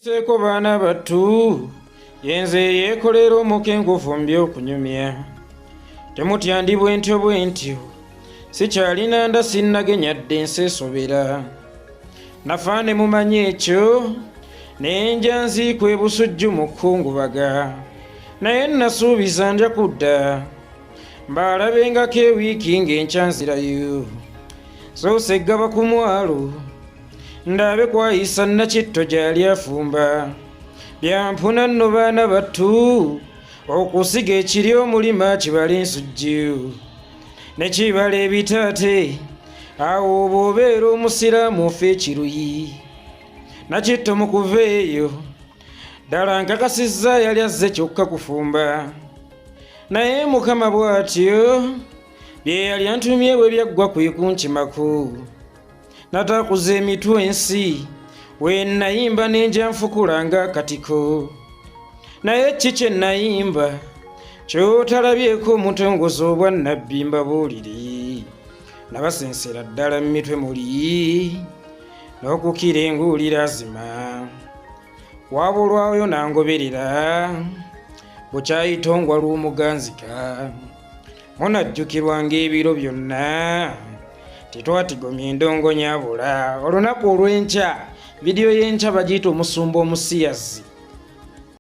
Seko baana battu yenze yeekolera omukengufu mu by'okunyumya. Temutyandibwe ntyo bwe ntyo, sikyalina nda sinnagenya dde nseesobera. Nafaane mumanyi ekyo, naye nja nziikwa e Busujju mu kkungubaga. Naye nasuubiza nja kudda, mbaalabengako ewiiki ng'enkya nzirayo. Soose eggaba ku mwalo, ndabe kwayisa Nakitto gy'ali afumba. Byampuna nno baana battu, okusiga ekiri omulima kibala ensujju, ne kibala ebitaate, awo oba obeera omusiraamu ofa ekiruyi. Nakitto mu kuva eyo, ddala nkakasizza yali azze kyokka kufumba. Naye Mukama bw'atyo, bye yali antumye bwe byaggwa kwe kunkimako. Nataakuza emitwe ensi, we nayimba n'enja nfukula ng'akatiko. Naye ki kye nayimba ky'otalabyeko omutongozi obwa nnabbi mbabuulire? Nabasensera ddala mu mitwe muli, n'okukira enguulira azima. Wabulwayo nangoberera, bukyayitongwa lw'omuganzika. Munajjukirwanga ebiro byonna, tetwatigomya endongo nyabula. Olunaku olw'enkya, vidiyo y'enkya bagiyita omusumba omusiyazi.